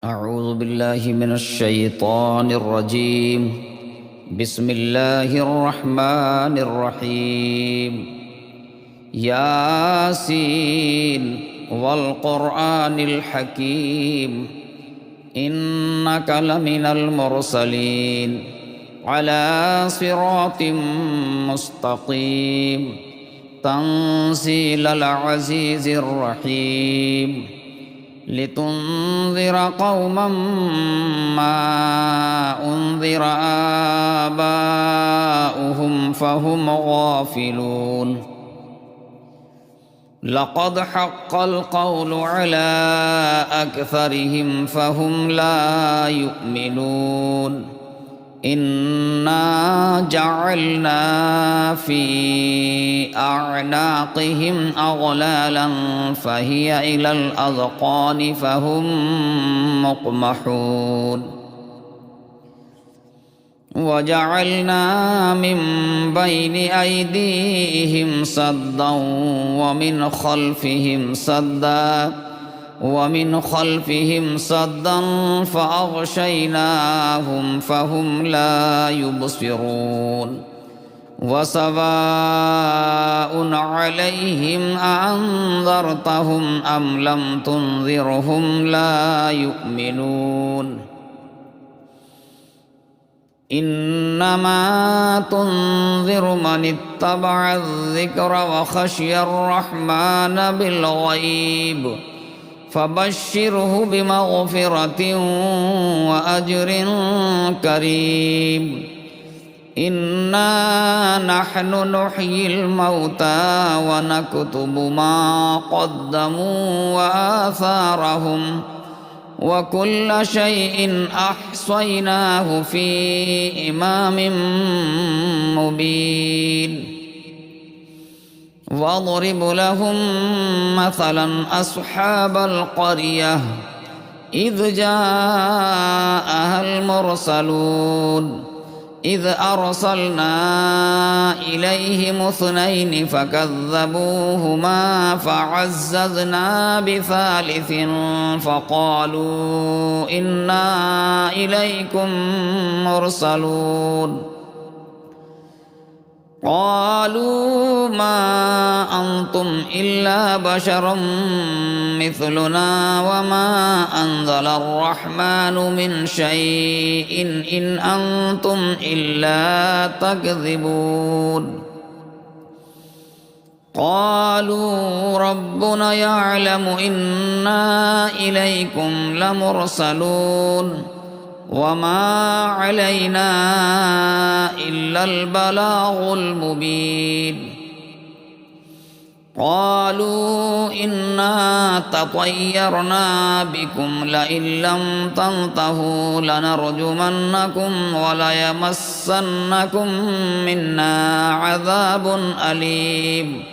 أعوذ بالله من الشيطان الرجيم. بسم الله الرحمن الرحيم. ياسين والقرآن الحكيم إنك لمن المرسلين على صراط مستقيم تنزيل العزيز الرحيم لتنذر قوما ما أنذر آباؤهم فهم غافلون. لقد حق القول على أكثرهم فهم لا يؤمنون. إنا جعلنا في أعناقهم أغلالا فهي إلى الأذقان فهم مقمحون. وجعلنا من بين أيديهم سدا ومن خلفهم سدا فأغشيناهم فهم لا يبصرون. وسواء عليهم أأنذرتهم أم لم تنذرهم لا يؤمنون. إنما تنذر من اتبع الذكر وخشي الرحمن بالغيب فبشره بمغفرة وأجر كريم. إنا نحن نحيي الموتى ونكتب ما قدموا وآثارهم وكل شيء أحصيناه في إمام مبين. واضرب لهم مثلا أصحاب القرية إذ جاءها المرسلون إذ أرسلنا إليهم اثنين فكذبوهما فعززنا بثالث فقالوا إنا إليكم مرسلون. قالوا ما أنتم إلا بشر مثلنا وما أنزل الرحمن من شيء إن أنتم إلا تكذبون. قالوا ربنا يعلم إنا إليكم لمرسلون وما علينا إلا البلاغ المبين. قالوا إنا تطيرنا بكم لئن لم تنتهوا لنرجمنكم وليمسنكم منا عذاب أليم.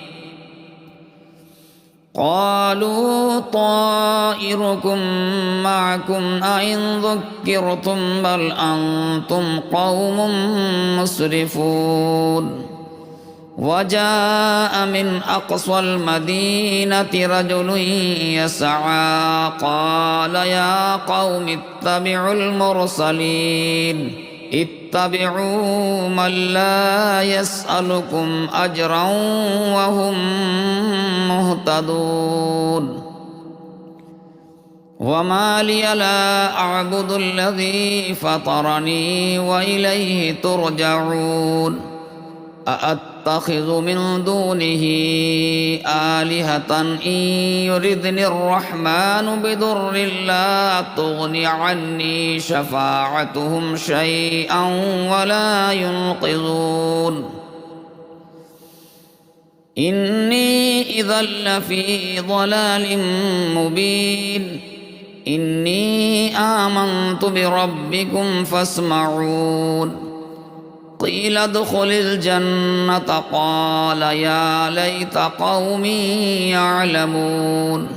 قالوا طائركم معكم أئن ذكرتم بل أنتم قوم مسرفون. وجاء من أقصى المدينة رجل يسعى قال يا قوم اتبعوا المرسلين اتبعوا من لا يسألكم أجرا وهم مهتدون. وما لي لا أعبد الذي فطرني وإليه ترجعون. أأتخذ من دونه آلهة إن يردني الرحمن بضر لا تغن عني شفاعتهم شيئا ولا ينقذون. إني إذا لفي ضلال مبين. إني آمنت بربكم فاسمعون. قيل ادخل الجنة قال يا ليت قومي يعلمون.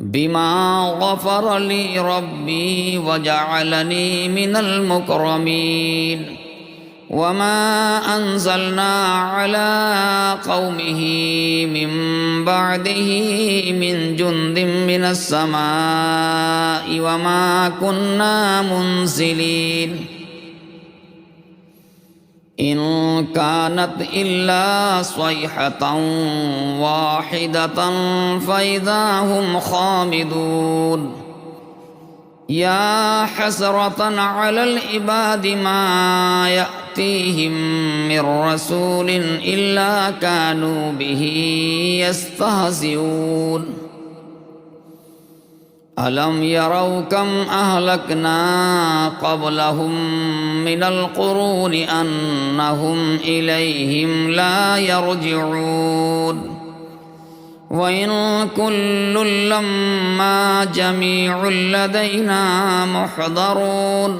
بما غفر لي ربي وجعلني من المكرمين. وما أنزلنا على قومه من بعده من جند من السماء وما كنا منزلين إن كانت إلا صيحة واحدة فإذا هم خامدون يا حسرة على العباد ما يأتيهم من رسول إلا كانوا به يستهزئون ألم يروا كم أهلكنا قبلهم من القرون أنهم إليهم لا يرجعون وإن كل لما جميع لدينا محضرون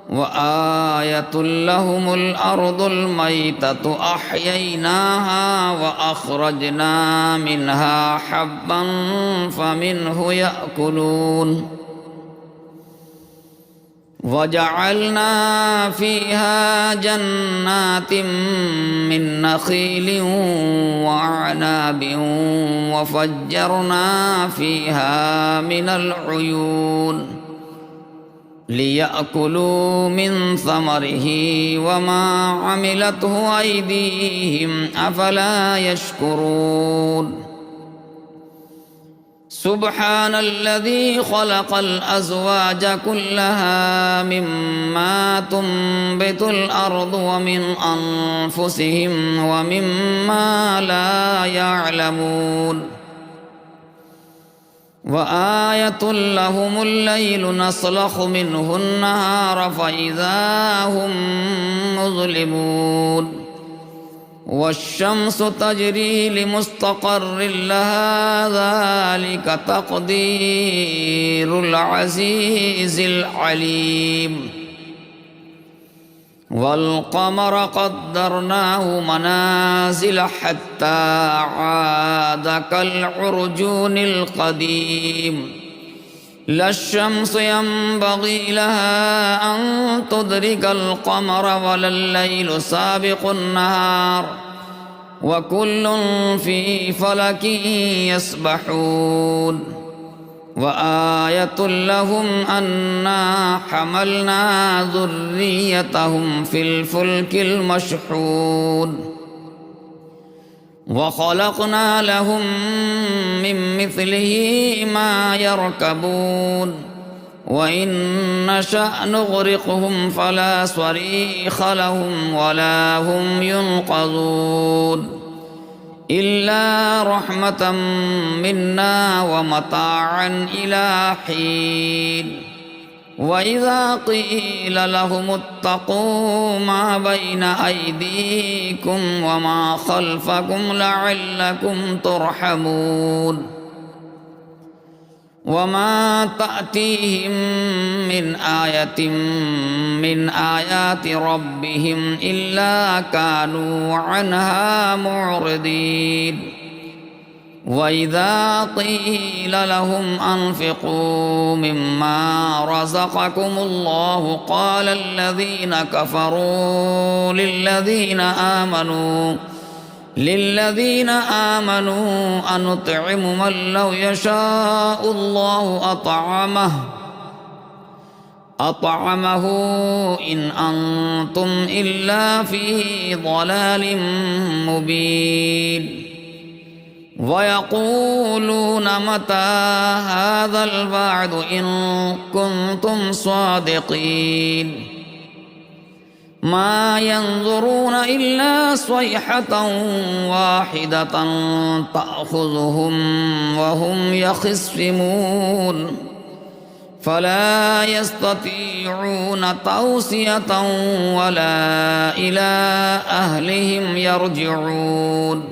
وآية لهم الأرض الميتة أحييناها وأخرجنا منها حبا فمنه يأكلون وجعلنا فيها جنات من نخيل وأعناب وفجرنا فيها من العيون ليأكلوا من ثمره وما عملته أيديهم أفلا يشكرون سبحان الذي خلق الأزواج كلها مما تنبت الأرض ومن أنفسهم ومما لا يعلمون وآية لهم الليل نسلخ منه النهار فإذا هم مظلمون والشمس تجري لمستقر لها ذلك تقدير العزيز العليم والقمر قدرناه منازل حتى عاد كالعرجون القديم لا الشمس ينبغي لها أن تدرك القمر ولا الليل سابق النهار وكل في فلك يسبحون وآية لهم أنا حملنا ذريتهم في الفلك المشحون وخلقنا لهم من مثله ما يركبون وإن نشأ نغرقهم فلا صريخ لهم ولا هم ينقذون إلا رحمة منا ومتاعا إلى حين وإذا قيل لهم اتقوا ما بين أيديكم وما خلفكم لعلكم ترحمون وما تأتيهم من آية من آيات ربهم إلا كانوا عنها معرضين وإذا قيل لهم أنفقوا مما رزقكم الله قال الذين كفروا للذين آمنوا أنطعم من لو يشاء الله أطعمه إن أنتم إلا في ضلال مبين ويقولون متى هذا الوعد إن كنتم صادقين ما ينظرون إلا صيحة واحدة تأخذهم وهم يخصمون فلا يستطيعون توصية ولا إلى أهلهم يرجعون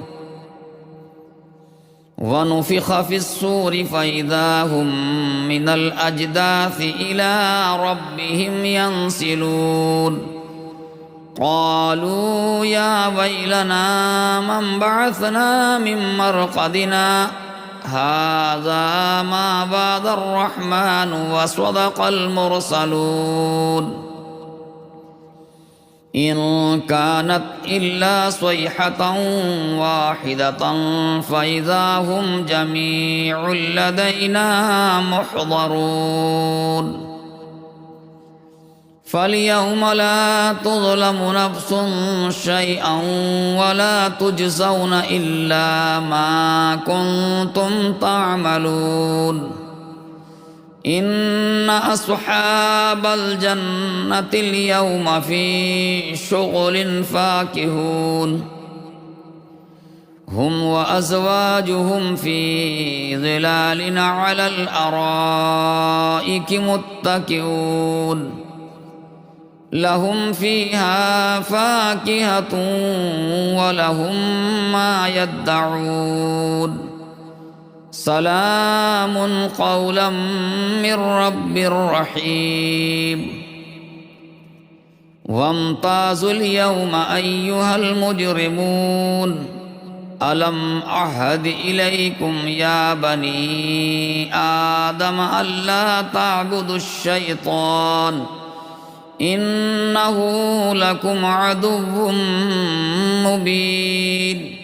ونفخ في الصور فإذا هم من الأجداث إلى ربهم ينسلون قالوا يا ويلنا من بعثنا من مرقدنا هذا ما وعد الرحمن وصدق المرسلون إن كانت إلا صيحة واحدة فإذا هم جميع لدينا محضرون فاليوم لا تظلم نفس شيئا ولا تجزون إلا ما كنتم تعملون إن أصحاب الجنة اليوم في شغل فاكهون هم وأزواجهم في ظلال على الأرائك متكئون لهم فيها فاكهة ولهم ما يدعون سلام قولا من رب رحيم وامتازوا اليوم أيها المجرمون ألم أعهد إليكم يا بني آدم ألا تعبدوا الشيطان إنه لكم عدو مبين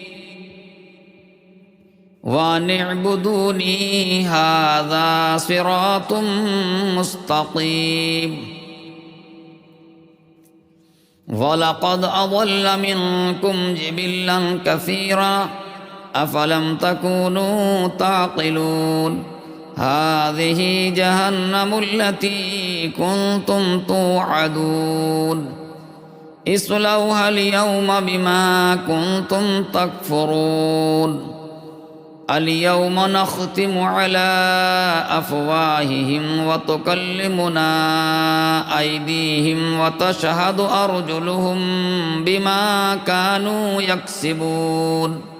وأن اعبدوني هذا صراط مستقيم ولقد أضل منكم جبلا كثيرا أفلم تكونوا تعقلون هذه جهنم التي كنتم توعدون اصلوها اليوم بما كنتم تكفرون اليوم نختم على أفواههم وتكلمنا أيديهم وتشهد أرجلهم بما كانوا يكسبون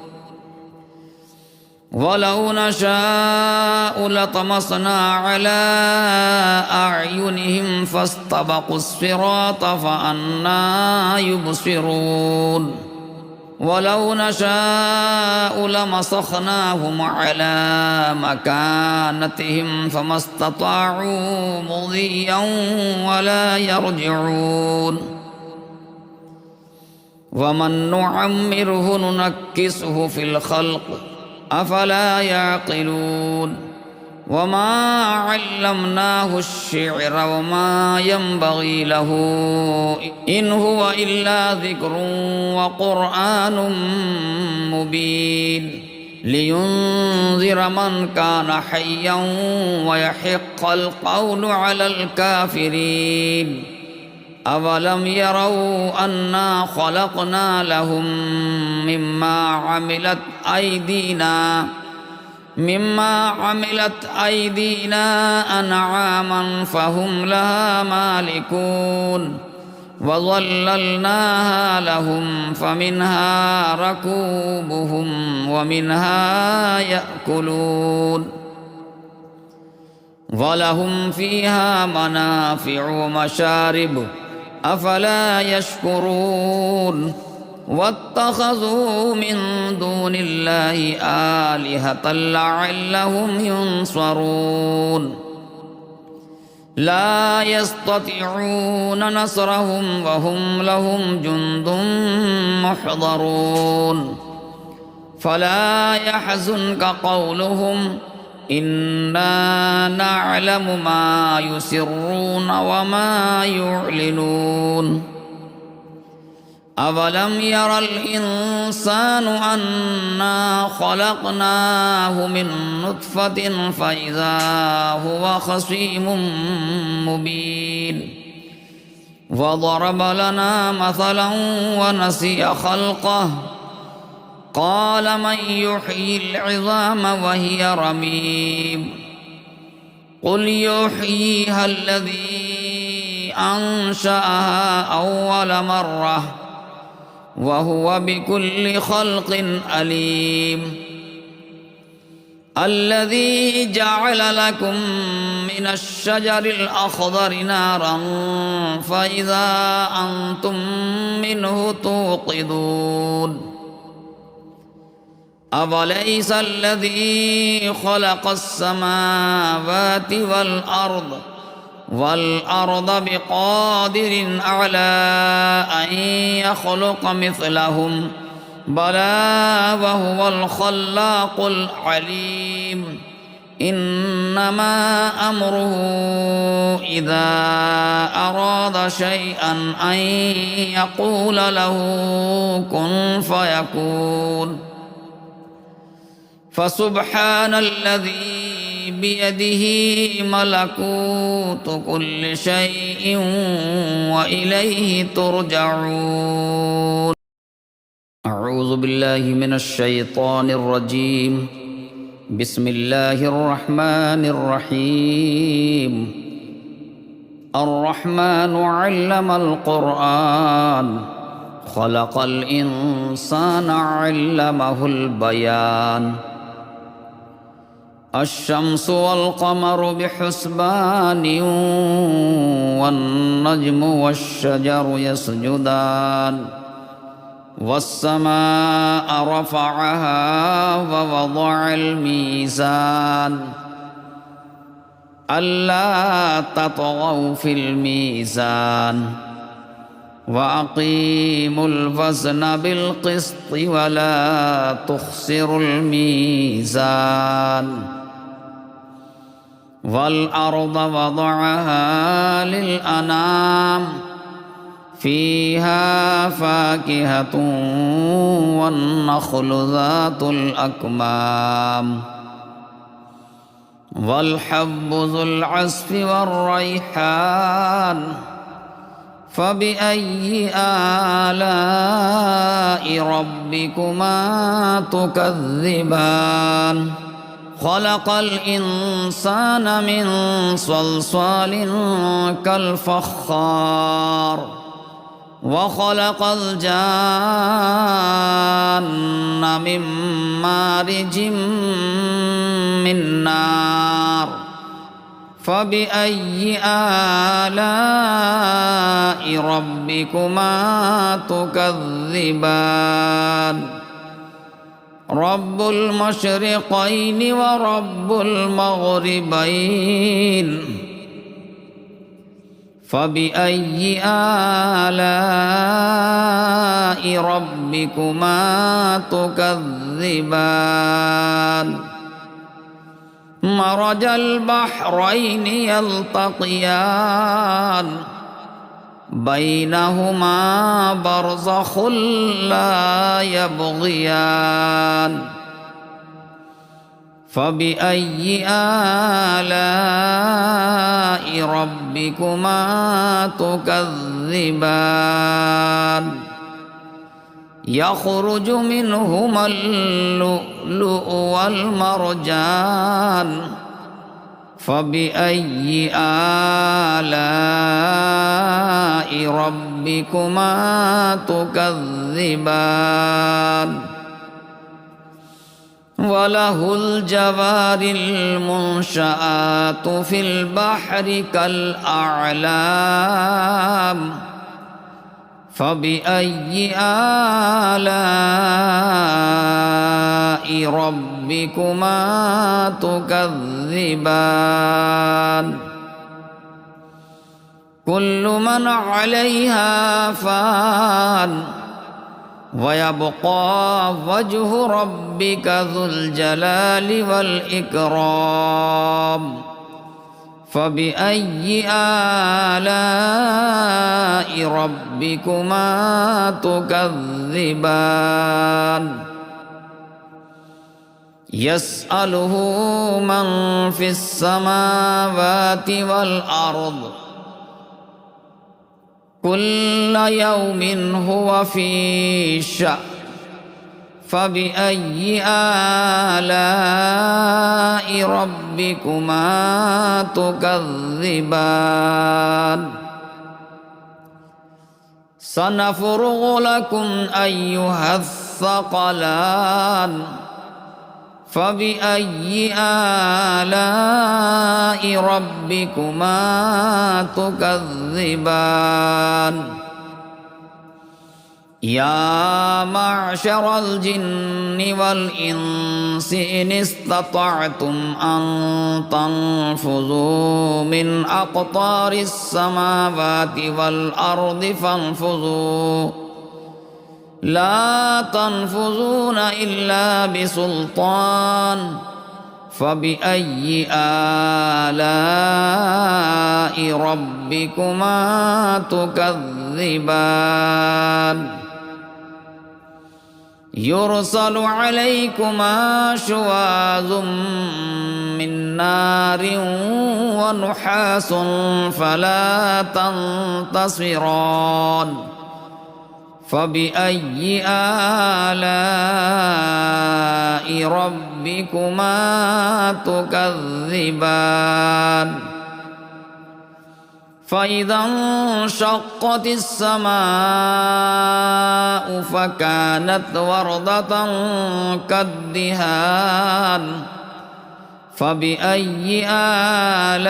ولو نشاء لطمسنا على أعينهم فاستبقوا الصراط فأنى يبصرون ولو نشاء لمسخناهم على مكانتهم فما استطاعوا مضيا ولا يرجعون ومن نعمره ننكسه في الخلق أفلا يعقلون وما علمناه الشعر وما ينبغي له إن هو إلا ذكر وقرآن مبين لينذر من كان حيا ويحق القول على الكافرين أولم يروا أنا خلقنا لهم مما عملت أيدينا أنعاما فهم لها مالكون وظللناها لهم فمنها ركوبهم ومنها يأكلون ولهم فيها منافع ومشارب أفلا يشكرون واتخذوا من دون الله آلهة لعلهم ينصرون لا يستطيعون نصرهم وهم لهم جند محضرون فلا يحزنك قولهم إنا نعلم ما يسرون وما يعلنون أولم ير الإنسان أنا خلقناه من نطفة فإذا هو خصيم مبين وضرب لنا مثلا ونسي خلقه قال من يحيي العظام وهي رميم قل يحييها الذي أنشأها أول مرة وهو بكل خلق عليم الذي جعل لكم من الشجر الأخضر نارا فإذا أنتم منه توقدون أوليس الذي خلق السماوات والأرض والأرض بقادر على أن يخلق مثلهم بلى وهو الخلاق العليم إنما أمره إذا أراد شيئا أن يقول له كن فيكون فسبحان الذي بيده ملكوت كل شيء وإليه ترجعون. أعوذ بالله من الشيطان الرجيم. بسم الله الرحمن الرحيم. الرحمن علم القرآن خلق الإنسان علمه البيان الشمس والقمر بحسبان والنجم والشجر يسجدان والسماء رفعها ووضع الميزان ألا تطغوا في الميزان وأقيموا الوزن بالقسط ولا تخسروا الميزان والأرض وضعها للأنام فيها فاكهة والنخل ذات الأكمام والحب ذو العصف والريحان فبأي آلاء ربكما تكذبان خلق الإنسان من صلصال كالفخار وخلق الجان من مارج من نار فبأي آلاء ربكما تكذبان رب المشرقين ورب المغربين فبأي آلاء ربكما تكذبان مرج البحرين يلتقيان بينهما برزخ لا يبغيان فبأي آلاء ربكما تكذبان يخرج منهما اللؤلؤ والمرجان فبأي آلاء ربكما تكذبان وله الجوار المنشآت في البحر كالأعلام فبأي آلاء ربكما تكذبان كل من عليها فان ويبقى وجه ربك ذو الجلال والإكرام فبأي آلاء ربكما تكذبان يسأله من في السماوات والأرض كل يوم هو في شأن فبأي آلاء ربكما تكذبان سنفرغ لكم أيها الثقلان فبأي آلاء ربكما تكذبان يا معشر الجن والإنس إن استطعتم أن تنفذوا من أقطار السماوات والأرض فانفذوا لا تنفذون إلا بسلطان فبأي آلاء ربكما تكذبان يرسل عليكما شواظ من نار ونحاس فلا تنتصران فبأي آلاء ربكما تكذبان فإذا انشقت السماء فكانت وردة كالدهان فبأي آلاء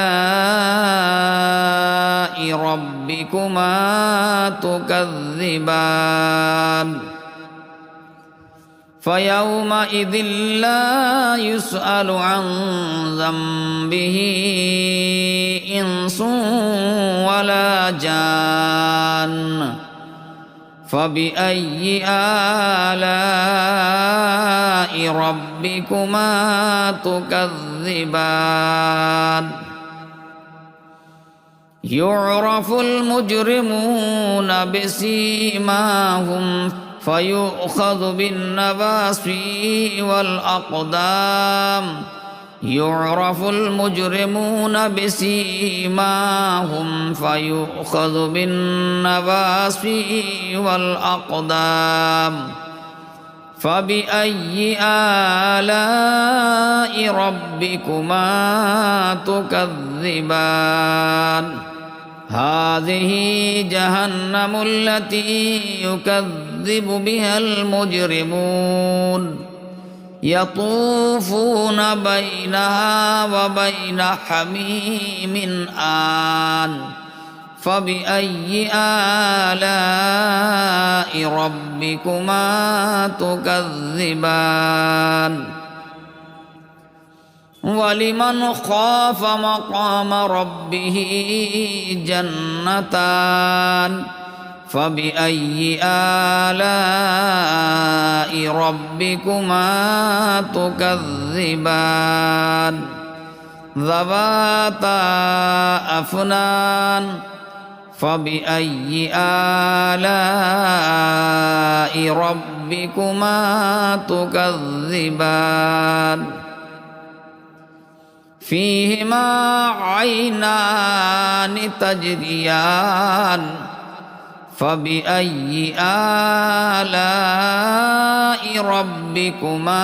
ربكما تكذبان فيومئذ لا يسأل عن ذنبه إنس ولا جان فبأي آلاء ربكما تكذبان يعرف المجرمون بسيماهم فيؤخذ بالنواصي والأقدام يعرف المجرمون بسيماهم فيؤخذ بالنواصي والأقدام فبأي آلاء ربكما تكذبان هذه جهنم التي يكذب بها المجرمون يطوفون بينها وبين حميم آن فبأي آلاء ربكما تكذبان ولمن خاف مقام ربه جنتان فبأي آلاء ربكما تكذبان ذواتا أفنان فبأي آلاء ربكما تكذبان فيهما عينان تجريان فبأي آلاء ربكما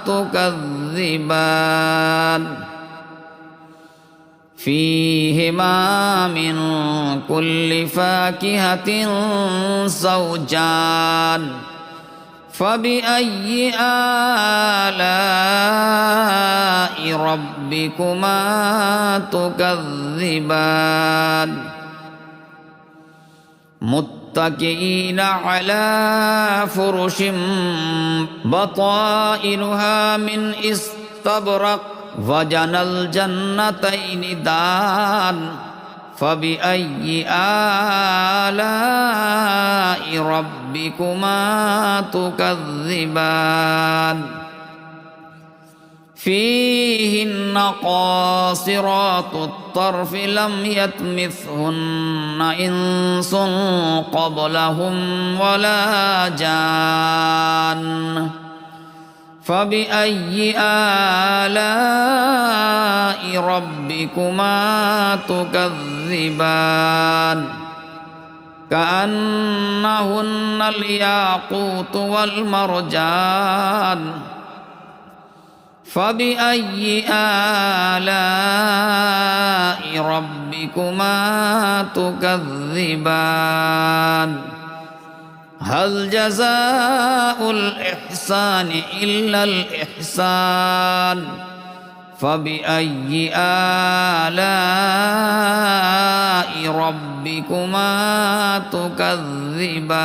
تكذبان فيهما من كل فاكهة زوجان فبأي آلاء ربكما تكذبان متكئين على فرش بطائنها من استبرق وجنى الجنتين دان فبأي آلاء ربكما تكذبان فيهن قاصرات الطرف لم يطمثهن إنس قبلهم ولا جان فبأي آلاء ربكما تكذبان كأنهن الياقوت والمرجان فبأي آلاء ربكما تكذبان هل جزاء الإحسان إلا الإحسان فبأي آلاء ربكما تكذبان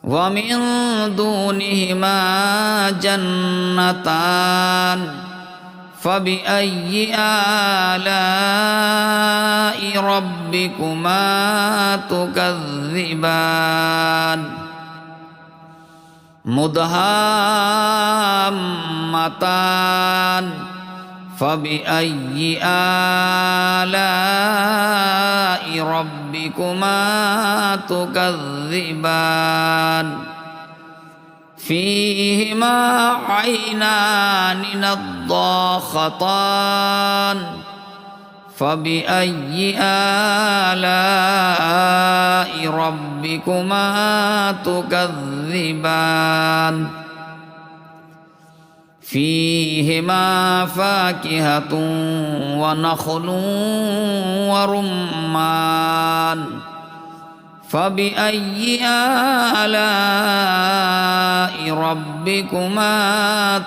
ومن دونهما جنتان فبأي آلاء ربكما تكذبان مدهامتان فبأي آلاء ربكما تكذبان فيهما عينان نضاختان فبأي آلاء ربكما تكذبان فيهما فاكهة ونخل ورمان فبأي آلاء ربكما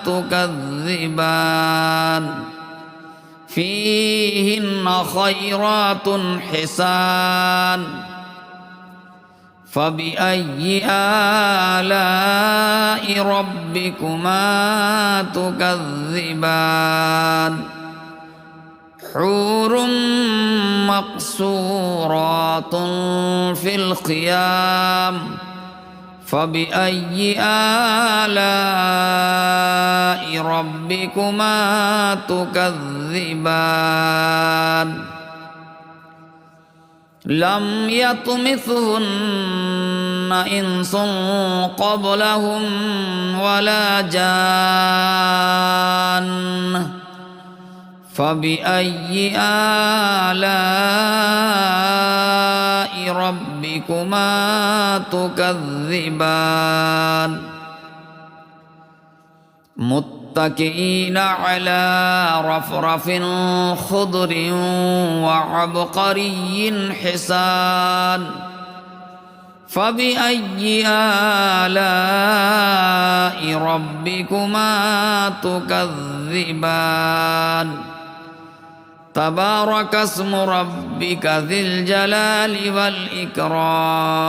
تكذبان فيهن خيرات حسان فبأي آلاء ربكما تكذبان حور مقصورات في الخيام فبأي آلاء ربكما تكذبان لم يطمثهن إنس قبلهم ولا جان فبأي آلاء ربكما تكذبان متكئين على رفرف خضر وعبقري حسان فبأي آلاء ربكما تكذبان تبارك اسم ربك ذي الجلال والإكرام